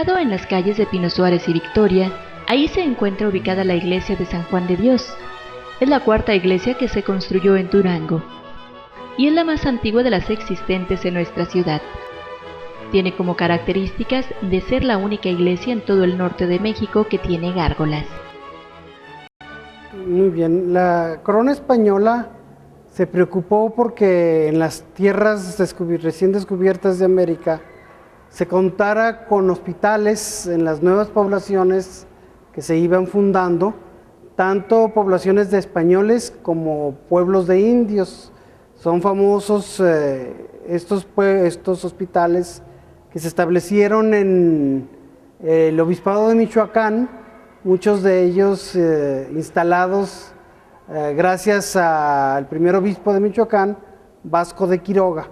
Ubicado en las calles de Pino Suárez y Victoria, ahí se encuentra ubicada la iglesia de San Juan de Dios. Es la cuarta iglesia que se construyó en Durango y es la más antigua de las existentes en nuestra ciudad. Tiene como características de ser la única iglesia en todo el norte de México que tiene gárgolas. Muy bien, la corona española se preocupó porque en las tierras recién descubiertas de América se contara con hospitales en las nuevas poblaciones que se iban fundando, tanto poblaciones de españoles como pueblos de indios. Son famosos estos hospitales que se establecieron en el obispado de Michoacán, muchos de ellos instalados gracias al primer obispo de Michoacán, Vasco de Quiroga.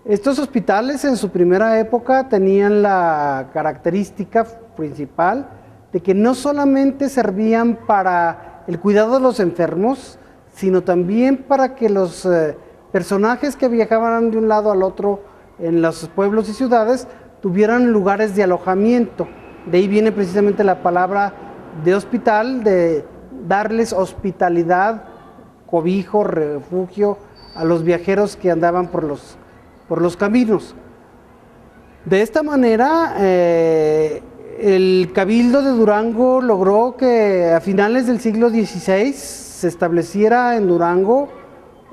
Estos hospitales en su primera época tenían la característica principal de que no solamente servían para el cuidado de los enfermos, sino también para que los personajes que viajaban de un lado al otro en los pueblos y ciudades tuvieran lugares de alojamiento. De ahí viene precisamente la palabra de hospital, de darles hospitalidad, cobijo, refugio a los viajeros que andaban por los caminos. De esta manera, el Cabildo de Durango logró que a finales del siglo XVI se estableciera en Durango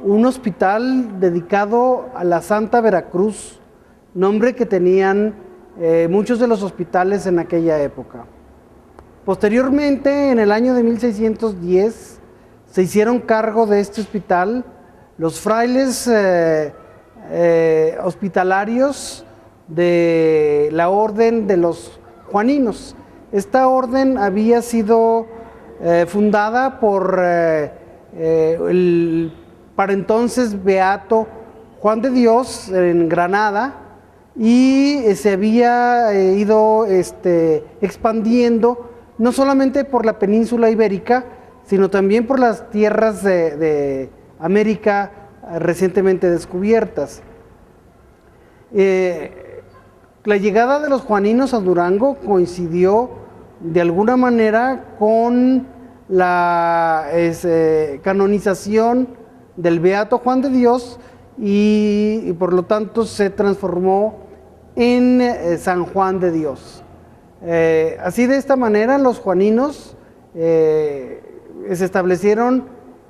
un hospital dedicado a la Santa Veracruz, nombre que tenían muchos de los hospitales en aquella época. Posteriormente, en el año de 1610, se hicieron cargo de este hospital los frailes hospitalarios de la orden de los Juaninos. Esta orden había sido fundada por el para entonces beato Juan de Dios en Granada, y se había ido expandiendo no solamente por la península ibérica, sino también por las tierras de América recientemente descubiertas. La llegada de los juaninos a Durango coincidió de alguna manera con la canonización del beato Juan de Dios y por lo tanto se transformó en San Juan de Dios. Así, de esta manera, los juaninos se establecieron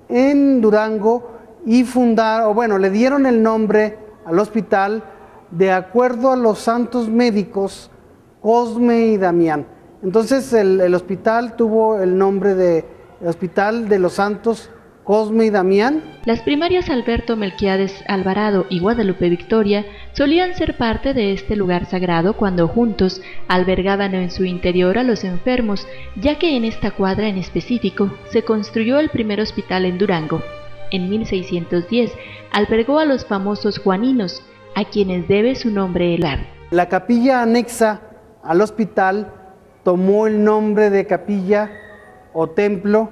en Durango y le dieron el nombre al hospital de acuerdo a los santos médicos Cosme y Damián. Entonces el hospital tuvo el nombre de Hospital de los Santos Cosme y Damián. Las primarias Alberto Melquiades Alvarado y Guadalupe Victoria solían ser parte de este lugar sagrado cuando juntos albergaban en su interior a los enfermos, ya que en esta cuadra en específico se construyó el primer hospital en Durango. En 1610 albergó a los famosos juaninos, a quienes debe su nombre el lugar. La capilla anexa al hospital tomó el nombre de capilla o templo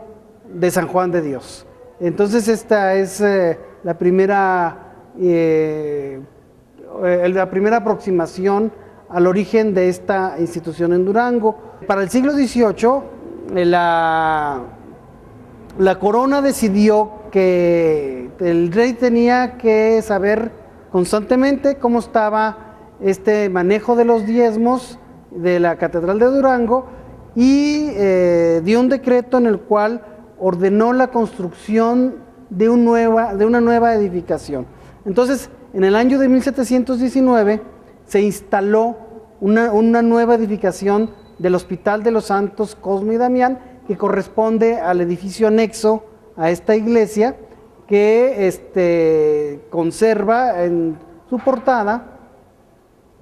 de San Juan de Dios. Entonces esta es la primera aproximación al origen de esta institución en Durango. Para el siglo XVIII, la corona decidió que el rey tenía que saber constantemente cómo estaba este manejo de los diezmos de la Catedral de Durango, y dio un decreto en el cual ordenó la construcción de una nueva edificación. Entonces, en el año de 1719 se instaló una nueva edificación del Hospital de los Santos Cosme y Damián, que corresponde al edificio anexo a esta iglesia, que conserva en su portada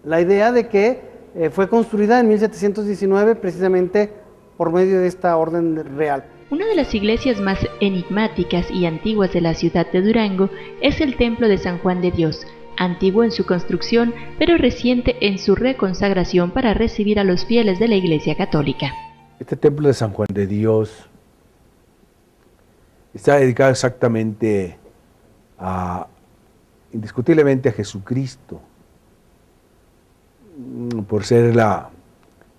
la idea de que fue construida en 1719 precisamente por medio de esta orden real. Una de las iglesias más enigmáticas y antiguas de la ciudad de Durango es el Templo de San Juan de Dios, antiguo en su construcción, pero reciente en su reconsagración para recibir a los fieles de la Iglesia Católica. Este Templo de San Juan de Dios está dedicado exactamente indiscutiblemente a Jesucristo, por ser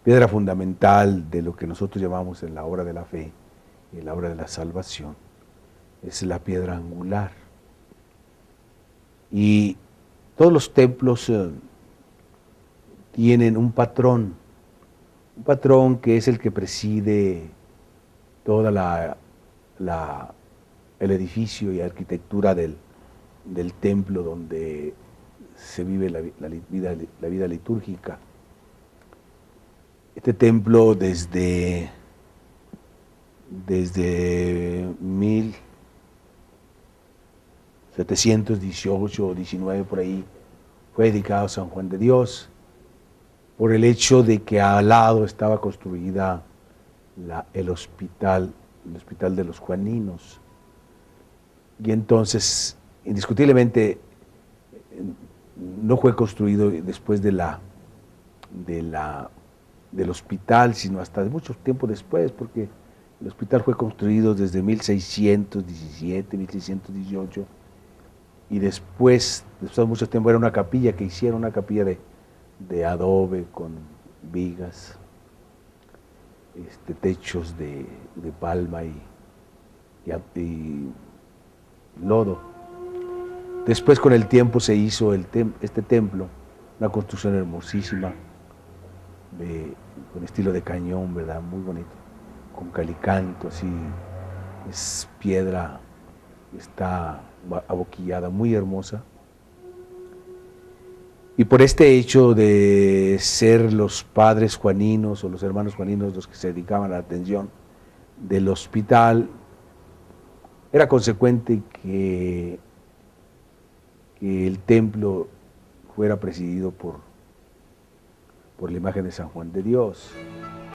piedra fundamental de lo que nosotros llamamos en la obra de la fe y en la obra de la salvación, es la piedra angular. Y todos los templos tienen un patrón que es el que preside toda el edificio y arquitectura del templo donde se vive la vida litúrgica. Este templo desde 1718 o 19 por ahí fue dedicado a San Juan de Dios, por el hecho de que al lado estaba construida el hospital de los Juaninos. Y entonces, indiscutiblemente, no fue construido después del hospital, sino hasta mucho tiempo después, porque el hospital fue construido desde 1617, 1618, y después de mucho tiempo era una capilla que hicieron, una capilla de adobe con vigas, techos de palma y lodo. Después, con el tiempo, se hizo este templo, una construcción hermosísima, con estilo de cañón, ¿verdad? Muy bonito, con calicanto, así, es piedra, está aboquillada, muy hermosa. Y por este hecho de ser los padres juaninos o los hermanos juaninos los que se dedicaban a la atención del hospital, era consecuente que el templo fuera presidido por la imagen de San Juan de Dios.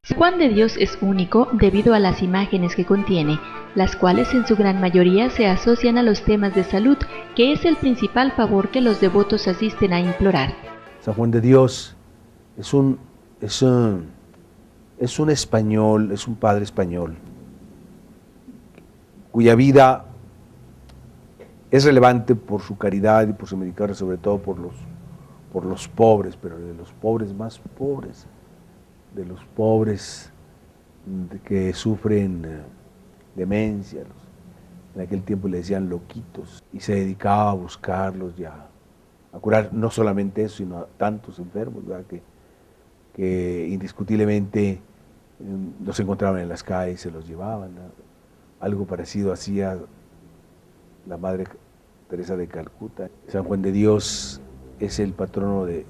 San Juan de Dios es único debido a las imágenes que contiene, las cuales en su gran mayoría se asocian a los temas de salud, que es el principal favor que los devotos asisten a implorar. San Juan de Dios es un español, es un padre español, cuya vida es relevante por su caridad y por su misericordia, sobre todo por los pobres, pero de los pobres más pobres, de los pobres que sufren demencia. En aquel tiempo le decían loquitos, y se dedicaba a buscarlos y a curar no solamente eso, sino a tantos enfermos, ¿verdad? Que indiscutiblemente los encontraban en las calles, se los llevaban, ¿no? Algo parecido hacía la Madre Teresa de Calcuta. San Juan de Dios es el patrono de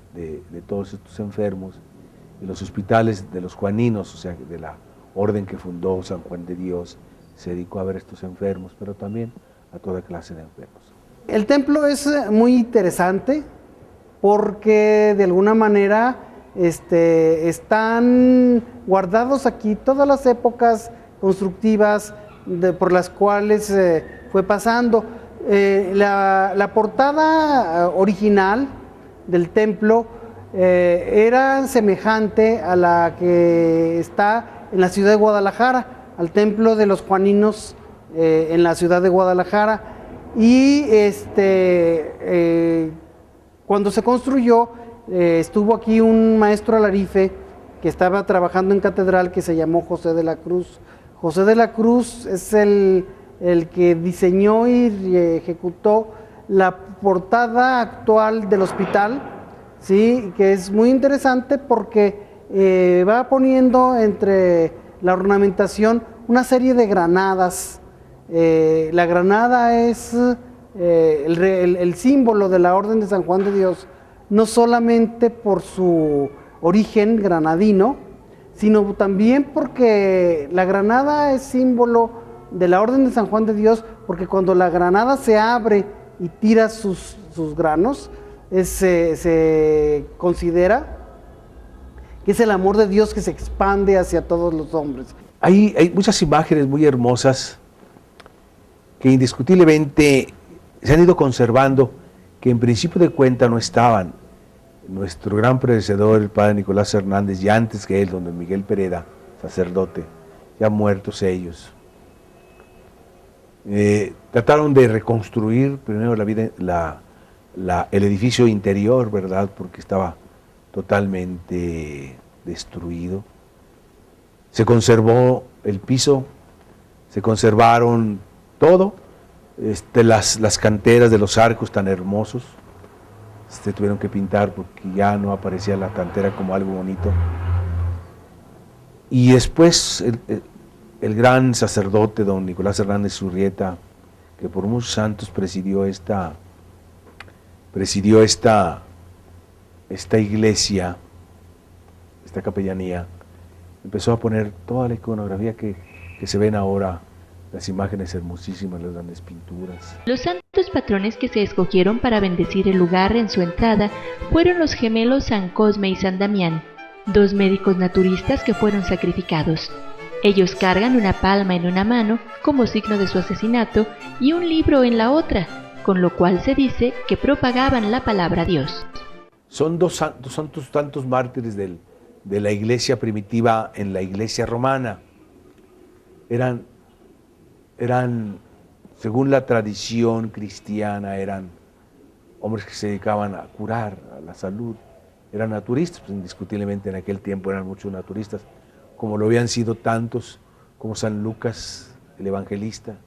todos estos enfermos, y los hospitales de los juaninos, o sea, de la orden que fundó San Juan de Dios, se dedicó a ver a estos enfermos, pero también a toda clase de enfermos. El templo es muy interesante porque de alguna manera están guardados aquí todas las épocas constructivas por las cuales fue pasando. La portada original del templo era semejante a la que está en la ciudad de Guadalajara, al templo de los Juaninos en la ciudad de Guadalajara. Y cuando se construyó, estuvo aquí un maestro alarife que estaba trabajando en catedral, que se llamó José de la Cruz. José de la Cruz es el que diseñó y ejecutó la portada actual del hospital, ¿sí? Que es muy interesante porque va poniendo entre la ornamentación una serie de granadas. La granada es el símbolo de la Orden de San Juan de Dios, no solamente por su origen granadino, sino también porque la granada es símbolo de la Orden de San Juan de Dios, porque cuando la granada se abre y tira sus granos, se considera que es el amor de Dios que se expande hacia todos los hombres. Hay muchas imágenes muy hermosas que indiscutiblemente se han ido conservando, que en principio de cuenta no estaban. Nuestro gran predecesor, el padre Nicolás Hernández, y antes que él, don Miguel Pereda, sacerdote, ya muertos ellos, trataron de reconstruir primero el edificio interior, ¿verdad? Porque estaba totalmente destruido. Se conservó el piso, se conservaron todo, las canteras de los arcos tan hermosos, se tuvieron que pintar porque ya no aparecía la cantera como algo bonito. Y después el gran sacerdote don Nicolás Hernández Urrieta, que por muchos santos presidió esta iglesia, esta capellanía, empezó a poner toda la iconografía que se ven ahora, las imágenes hermosísimas, las grandes pinturas. Los santos patrones que se escogieron para bendecir el lugar en su entrada fueron los gemelos San Cosme y San Damián, dos médicos naturistas que fueron sacrificados. Ellos cargan una palma en una mano como signo de su asesinato y un libro en la otra, con lo cual se dice que propagaban la palabra Dios. Son dos tantos mártires de la iglesia primitiva en la iglesia romana. Eran, según la tradición cristiana, eran hombres que se dedicaban a curar, a la salud. Eran naturistas, pues indiscutiblemente en aquel tiempo eran muchos naturistas, como lo habían sido tantos como San Lucas, el evangelista,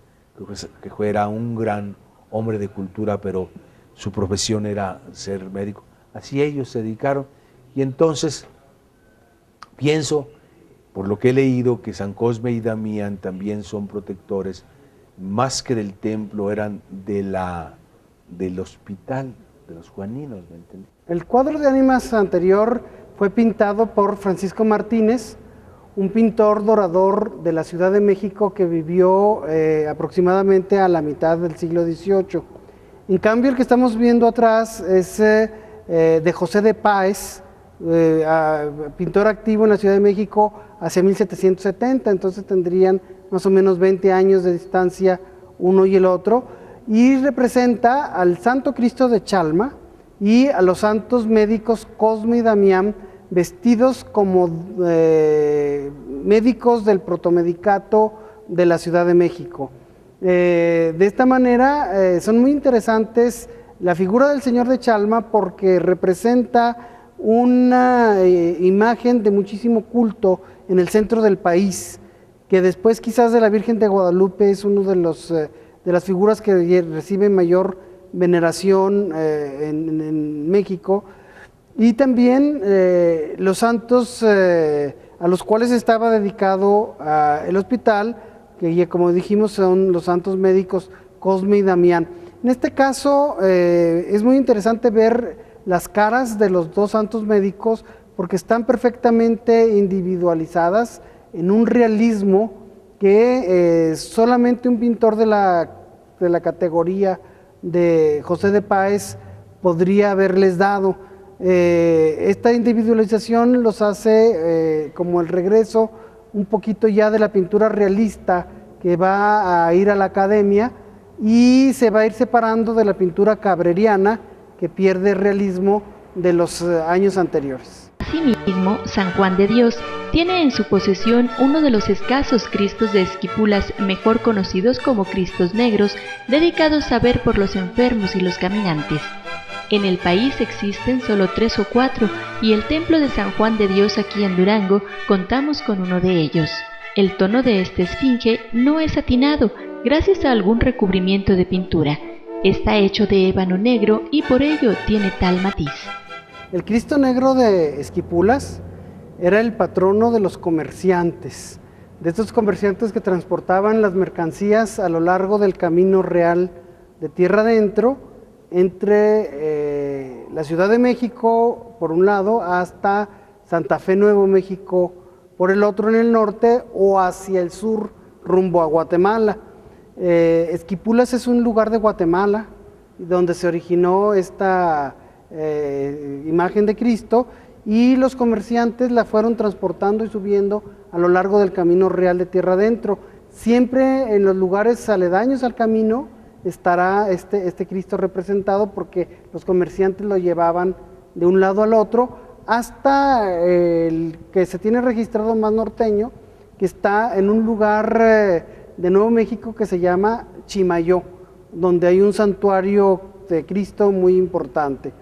que era un gran hombre de cultura, pero su profesión era ser médico. Así ellos se dedicaron. Y entonces pienso, por lo que he leído, que San Cosme y Damián también son protectores, más que del templo, eran del hospital de los juaninos, ¿me entendí? El cuadro de ánimas anterior fue pintado por Francisco Martínez, un pintor dorador de la Ciudad de México que vivió aproximadamente a la mitad del siglo XVIII. En cambio, el que estamos viendo atrás es de José de Páez, pintor activo en la Ciudad de México hacia 1770, entonces tendrían más o menos 20 años de distancia uno y el otro, y representa al Santo Cristo de Chalma y a los santos médicos Cosme y Damián, vestidos como médicos del protomedicato de la Ciudad de México. De esta manera son muy interesantes la figura del Señor de Chalma porque representa una imagen de muchísimo culto en el centro del país, que después quizás de la Virgen de Guadalupe es uno de las figuras que recibe mayor veneración en México. Y también los santos a los cuales estaba dedicado el hospital, que ya como dijimos son los santos médicos Cosme y Damián. En este caso es muy interesante ver las caras de los dos santos médicos porque están perfectamente individualizadas en un realismo que solamente un pintor de la categoría de José de Páez podría haberles dado. Esta individualización los hace como el regreso un poquito ya de la pintura realista que va a ir a la academia y se va a ir separando de la pintura cabreriana que pierde realismo de los años anteriores. Asimismo, San Juan de Dios tiene en su posesión uno de los escasos Cristos de Esquipulas mejor conocidos como Cristos negros, dedicados a ver por los enfermos y los caminantes. En el país existen solo 3 o 4 y el templo de San Juan de Dios aquí en Durango contamos con uno de ellos. El tono de esta esfinge no es satinado gracias a algún recubrimiento de pintura. Está hecho de ébano negro y por ello tiene tal matiz. El Cristo negro de Esquipulas era el patrono de los comerciantes, de estos comerciantes que transportaban las mercancías a lo largo del camino real de tierra adentro, entre la Ciudad de México por un lado hasta Santa Fe, Nuevo México por el otro en el norte o hacia el sur rumbo a Guatemala. Esquipulas es un lugar de Guatemala donde se originó esta imagen de Cristo y los comerciantes la fueron transportando y subiendo a lo largo del camino real de tierra adentro. Siempre en los lugares aledaños al camino estará este Cristo representado porque los comerciantes lo llevaban de un lado al otro hasta el que se tiene registrado más norteño, que está en un lugar de Nuevo México que se llama Chimayó, donde hay un santuario de Cristo muy importante.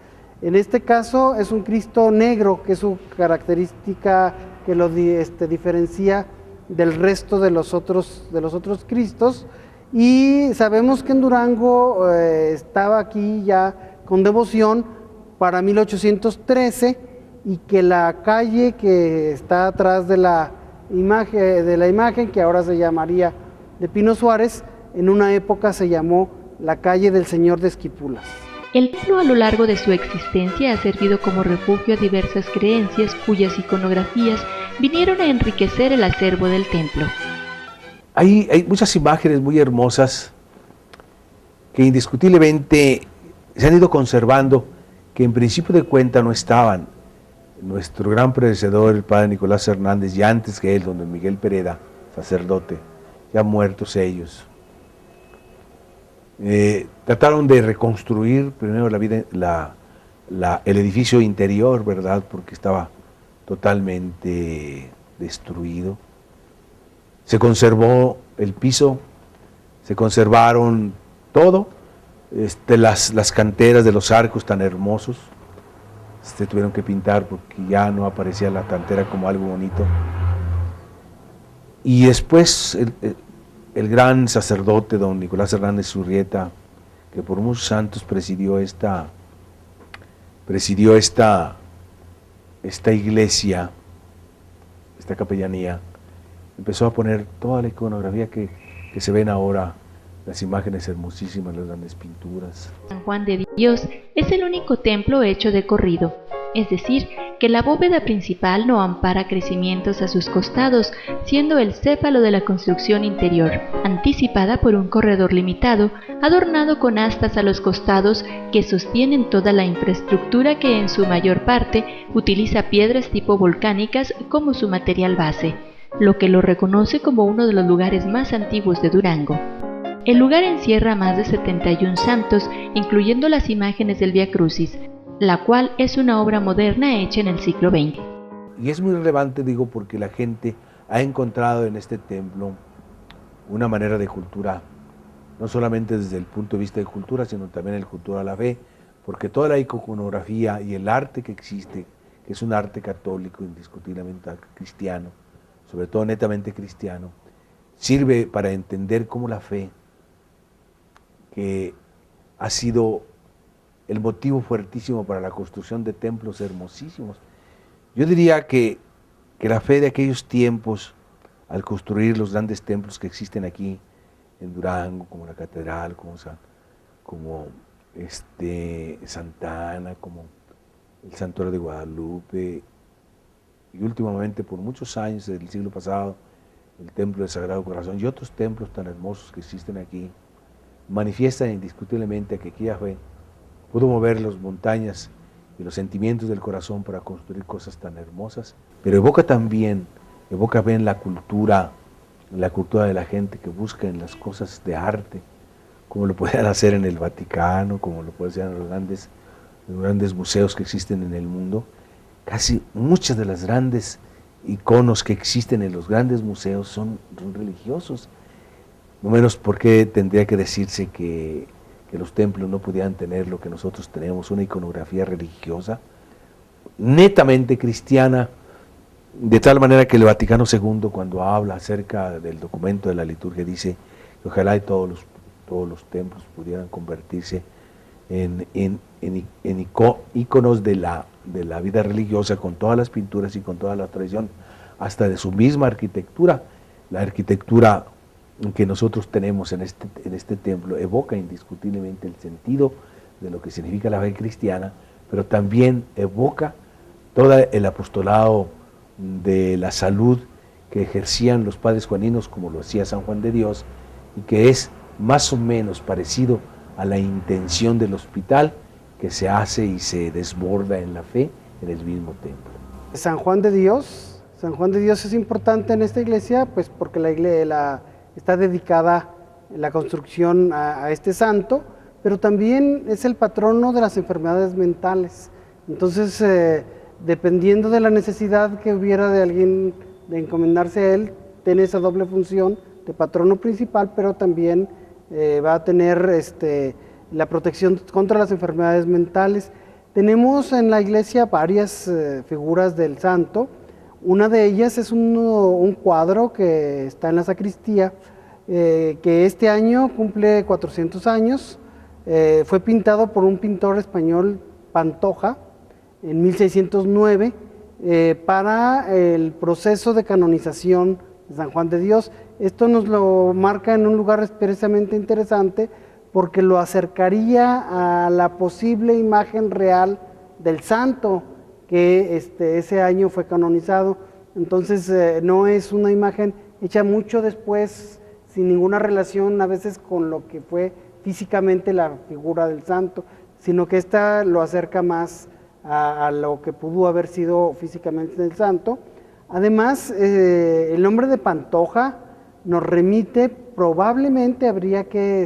En este caso es un Cristo negro, que es su característica que lo diferencia del resto de los otros Cristos. Y sabemos que en Durango estaba aquí ya con devoción para 1813, y que la calle que está atrás de la imagen, que ahora se llamaría de Pino Suárez, en una época se llamó la calle del Señor de Esquipulas. El templo a lo largo de su existencia ha servido como refugio a diversas creencias cuyas iconografías vinieron a enriquecer el acervo del templo. Hay muchas imágenes muy hermosas que indiscutiblemente se han ido conservando, que en principio de cuenta no estaban. Nuestro gran predecesor, el padre Nicolás Hernández, y antes que él, don Miguel Pereda, sacerdote, ya muertos ellos, trataron de reconstruir primero el edificio interior, ¿verdad? Porque estaba totalmente destruido. Se conservó el piso, se conservaron todo, las canteras de los arcos tan hermosos, se tuvieron que pintar porque ya no aparecía la cantera como algo bonito. Y después el gran sacerdote don Nicolás Hernández Zurrieta, que por muchos santos presidió esta iglesia, esta capellanía, empezó a poner toda la iconografía que se ven ahora, las imágenes hermosísimas, las grandes pinturas. San Juan de Dios es el único templo hecho de corrido, es decir, que la bóveda principal no ampara crecimientos a sus costados, siendo el céfalo de la construcción interior, anticipada por un corredor limitado, adornado con astas a los costados que sostienen toda la infraestructura, que en su mayor parte utiliza piedras tipo volcánicas como su material base, lo que lo reconoce como uno de los lugares más antiguos de Durango. El lugar encierra más de 71 santos, incluyendo las imágenes del Vía Crucis, la cual es una obra moderna hecha en el siglo XX. Y es muy relevante, digo, porque la gente ha encontrado en este templo una manera de cultura, no solamente desde el punto de vista de cultura, sino también el cultura a la fe, porque toda la iconografía y el arte que existe, que es un arte católico, indiscutiblemente cristiano, sobre todo netamente cristiano, sirve para entender cómo la fe, que ha sido el motivo fuertísimo para la construcción de templos hermosísimos. Yo diría que la fe de aquellos tiempos, al construir los grandes templos que existen aquí en Durango, como la catedral, como Santa Ana, como el Santuario de Guadalupe, y últimamente por muchos años del siglo pasado, el Templo del Sagrado Corazón y otros templos tan hermosos que existen aquí, manifiestan indiscutiblemente que aquella fe pudo mover las montañas y los sentimientos del corazón para construir cosas tan hermosas, pero evoca bien la cultura de la gente que busca en las cosas de arte, como lo pueden hacer en el Vaticano, como lo pueden hacer en los grandes museos que existen en el mundo. Casi muchas de las grandes iconos que existen en los grandes museos son religiosos. No menos porque tendría que decirse que los templos no pudieran tener lo que nosotros tenemos, una iconografía religiosa, netamente cristiana, de tal manera que el Vaticano II, cuando habla acerca del documento de la liturgia, dice que ojalá y todos los templos pudieran convertirse en iconos de la vida religiosa, con todas las pinturas y con toda la tradición, hasta de su misma arquitectura. La arquitectura que nosotros tenemos en este templo evoca indiscutiblemente el sentido de lo que significa la fe cristiana, pero también evoca todo el apostolado de la salud que ejercían los padres juaninos, como lo hacía San Juan de Dios, y que es más o menos parecido a la intención del hospital que se hace y se desborda en la fe en el mismo templo. San Juan de Dios es importante en esta iglesia, pues porque la iglesia está dedicada la construcción a este santo, pero también es el patrono de las enfermedades mentales. Entonces, dependiendo de la necesidad que hubiera de alguien de encomendarse a él, tiene esa doble función de patrono principal, pero también va a tener la protección contra las enfermedades mentales. Tenemos en la iglesia varias figuras del santo. Una de ellas es un cuadro que está en la sacristía, que este año cumple 400 años. Fue pintado por un pintor español, Pantoja, en 1609, para el proceso de canonización de San Juan de Dios. Esto nos lo marca en un lugar expresamente interesante, porque lo acercaría a la posible imagen real del santo que ese año fue canonizado. Entonces no es una imagen hecha mucho después, sin ninguna relación a veces con lo que fue físicamente la figura del santo, sino que esta lo acerca más a lo que pudo haber sido físicamente el santo. Además, el nombre de Pantoja nos remite, probablemente habría que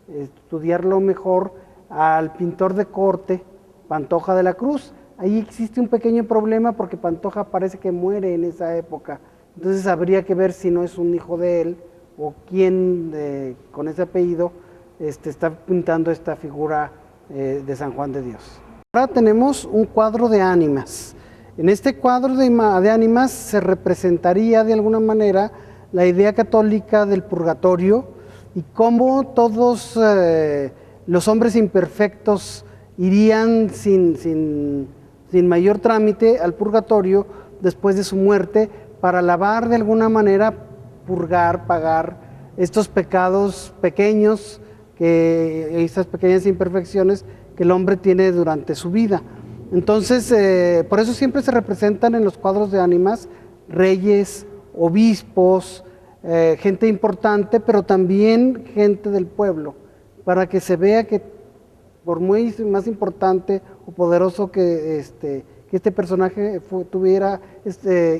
estudiarlo mejor, al pintor de corte Pantoja de la Cruz. Ahí existe un pequeño problema porque Pantoja parece que muere en esa época, entonces habría que ver si no es un hijo de él o quién con ese apellido está pintando esta figura de San Juan de Dios. Ahora tenemos un cuadro de ánimas. En este cuadro de ánimas se representaría de alguna manera la idea católica del purgatorio y cómo todos los hombres imperfectos irían sin mayor trámite al purgatorio después de su muerte para lavar de alguna manera, purgar, pagar estos pecados pequeños, estas pequeñas imperfecciones que el hombre tiene durante su vida. Entonces, por eso siempre se representan en los cuadros de ánimas reyes, obispos, gente importante, pero también gente del pueblo, para que se vea que por muy más importante o poderoso que este personaje tuviera,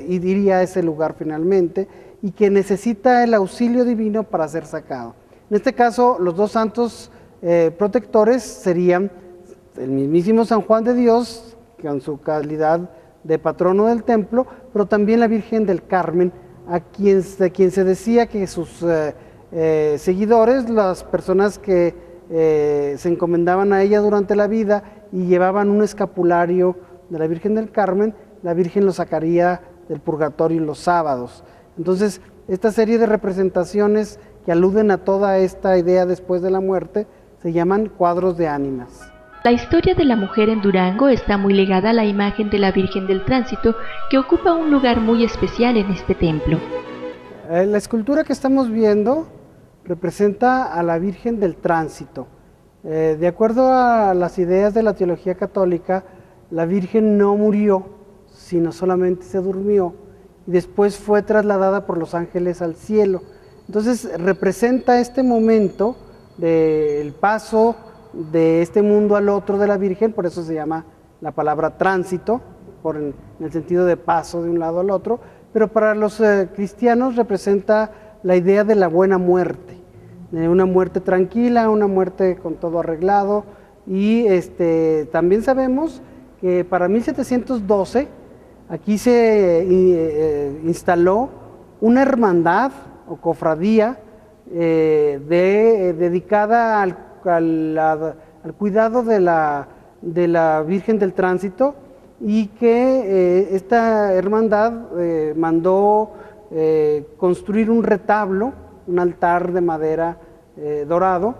iría a ese lugar finalmente, y que necesita el auxilio divino para ser sacado. En este caso, los dos santos protectores serían el mismísimo San Juan de Dios, con su calidad de patrono del templo, pero también la Virgen del Carmen, de quien se decía que sus seguidores, las personas que se encomendaban a ella durante la vida y llevaban un escapulario de la Virgen del Carmen, la Virgen lo sacaría del purgatorio los sábados. Entonces, esta serie de representaciones que aluden a toda esta idea después de la muerte se llaman cuadros de ánimas. La historia de la mujer en Durango está muy ligada a la imagen de la Virgen del Tránsito, que ocupa un lugar muy especial en este templo. La escultura que estamos viendo representa a la Virgen del Tránsito. De acuerdo a las ideas de la teología católica, la Virgen no murió, sino solamente se durmió y después fue trasladada por los ángeles al cielo. Entonces representa este momento del paso de este mundo al otro de la Virgen, por eso se llama la palabra tránsito, en el sentido de paso de un lado al otro, pero para los cristianos representa la idea de la buena muerte, de una muerte tranquila, una muerte con todo arreglado, y también sabemos que para 1712 aquí se instaló una hermandad o cofradía dedicada al cuidado de la Virgen del Tránsito, y que esta hermandad mandó construir un retablo, un altar de madera dorado,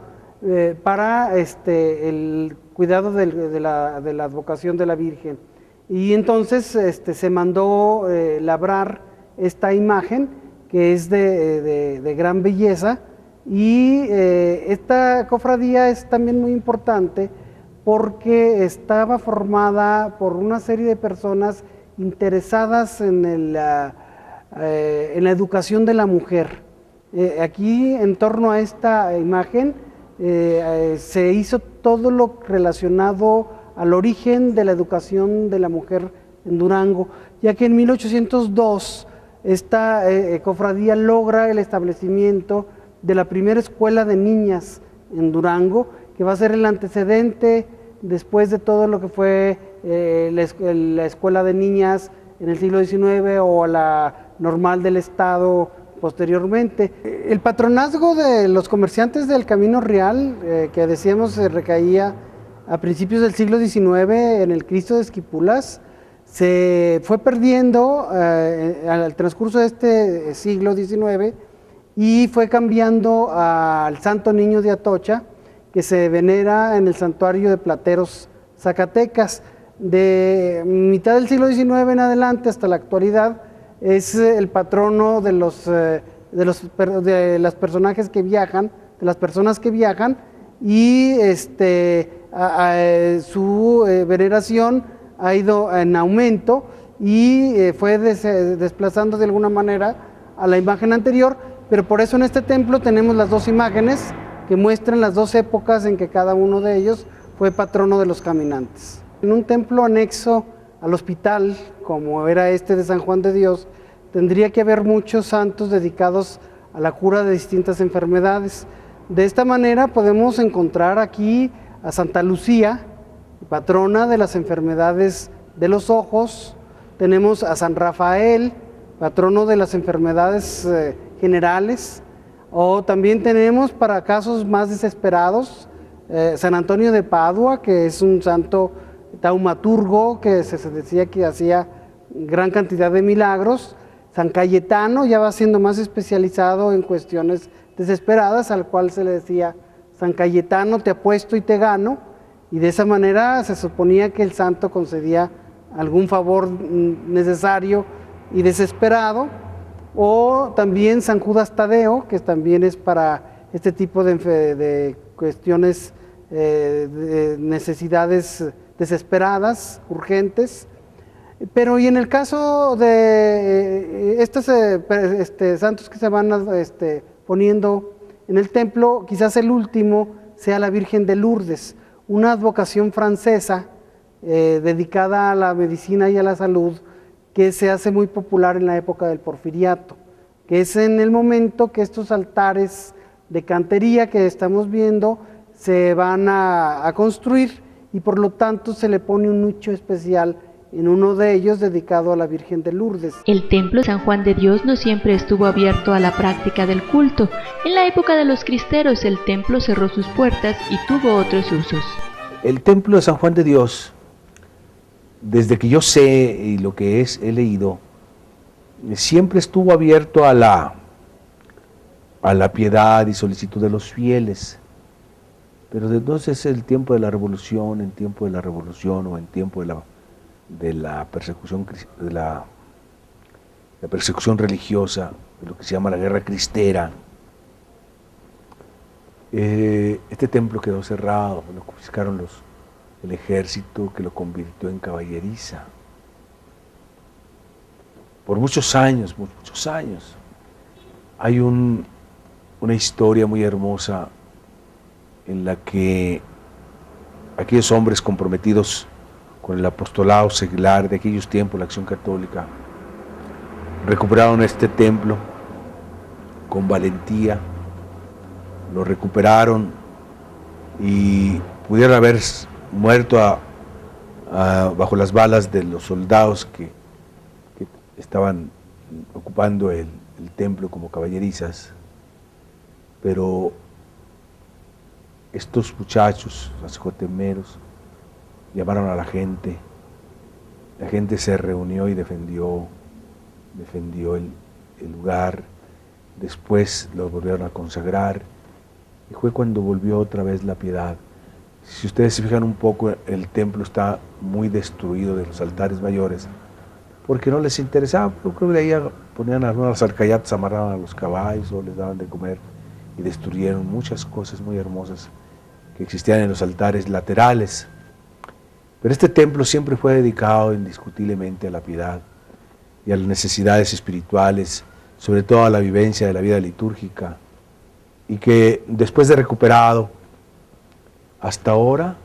para el cuidado de la advocación de la Virgen. Y entonces se mandó labrar esta imagen, que es de gran belleza. Y esta cofradía es también muy importante porque estaba formada por una serie de personas interesadas en la educación de la mujer. Aquí, en torno a esta imagen, se hizo todo lo relacionado al origen de la educación de la mujer en Durango, ya que en 1802 esta cofradía logra el establecimiento de la primera escuela de niñas en Durango, que va a ser el antecedente después de todo lo que fue la escuela de niñas en el siglo XIX o la normal del Estado posteriormente. El patronazgo de los comerciantes del Camino Real, que decíamos recaía a principios del siglo XIX, en el Cristo de Esquipulas, se fue perdiendo al transcurso de este siglo XIX y fue cambiando al Santo Niño de Atocha, que se venera en el santuario de Plateros, Zacatecas. De mitad del siglo XIX en adelante hasta la actualidad es el patrono de las personajes que viajan, de las personas que viajan, y su veneración ha ido en aumento y fue desplazando de alguna manera a la imagen anterior, pero por eso en este templo tenemos las dos imágenes que muestran las dos épocas en que cada uno de ellos fue patrono de los caminantes. En un templo anexo al hospital, como era este de San Juan de Dios, tendría que haber muchos santos dedicados a la cura de distintas enfermedades. De esta manera podemos encontrar aquí a Santa Lucía, patrona de las enfermedades de los ojos. Tenemos a San Rafael, patrono de las enfermedades generales. O también tenemos, para casos más desesperados, San Antonio de Padua, que es un santo taumaturgo que se decía que hacía gran cantidad de milagros. San Cayetano ya va siendo más especializado en cuestiones desesperadas, al cual se le decía: San Cayetano, te apuesto y te gano, y de esa manera se suponía que el santo concedía algún favor necesario y desesperado. O también San Judas Tadeo, que también es para este tipo de cuestiones, de necesidades desesperadas, urgentes. Pero y en el caso de estos santos que se van poniendo en el templo, quizás el último sea la Virgen de Lourdes, una advocación francesa dedicada a la medicina y a la salud, que se hace muy popular en la época del Porfiriato, que es en el momento que estos altares de cantería que estamos viendo se van a construir, y por lo tanto se le pone un nicho especial en uno de ellos dedicado a la Virgen de Lourdes. El templo de San Juan de Dios no siempre estuvo abierto a la práctica del culto. En la época de los cristeros el templo cerró sus puertas y tuvo otros usos. El templo de San Juan de Dios, desde que yo sé y lo que he leído, siempre estuvo abierto a la piedad y solicitud de los fieles. Pero desde entonces el tiempo de la revolución, en tiempo de la revolución o en tiempo de la persecución religiosa, de lo que se llama la guerra cristera, este templo quedó cerrado, lo confiscaron el ejército, que lo convirtió en caballeriza. Por muchos años, hay una historia muy hermosa en la que aquellos hombres comprometidos con el apostolado seglar de aquellos tiempos, la Acción Católica, recuperaron este templo con valentía, lo recuperaron y pudieron haber muerto bajo las balas de los soldados que estaban ocupando el templo como caballerizas, pero estos muchachos, sacerdotemeros, llamaron a la gente se reunió y defendió el lugar. Después lo volvieron a consagrar y fue cuando volvió otra vez la piedad. Si ustedes se fijan un poco, el templo está muy destruido de los altares mayores, porque no les interesaba. Yo creo que ahí ponían algunas arcayatas, amarraban a los caballos o les daban de comer, y destruyeron muchas cosas muy hermosas que existían en los altares laterales. Pero este templo siempre fue dedicado indiscutiblemente a la piedad y a las necesidades espirituales, sobre todo a la vivencia de la vida litúrgica, y que después de recuperado, hasta ahora,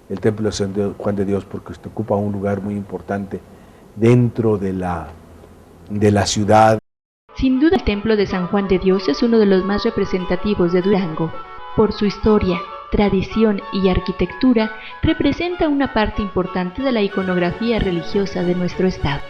el templo de San Juan de Dios, porque ocupa un lugar muy importante dentro de la ciudad. Sin duda el templo de San Juan de Dios es uno de los más representativos de Durango. Por su historia, tradición y arquitectura, representa una parte importante de la iconografía religiosa de nuestro estado.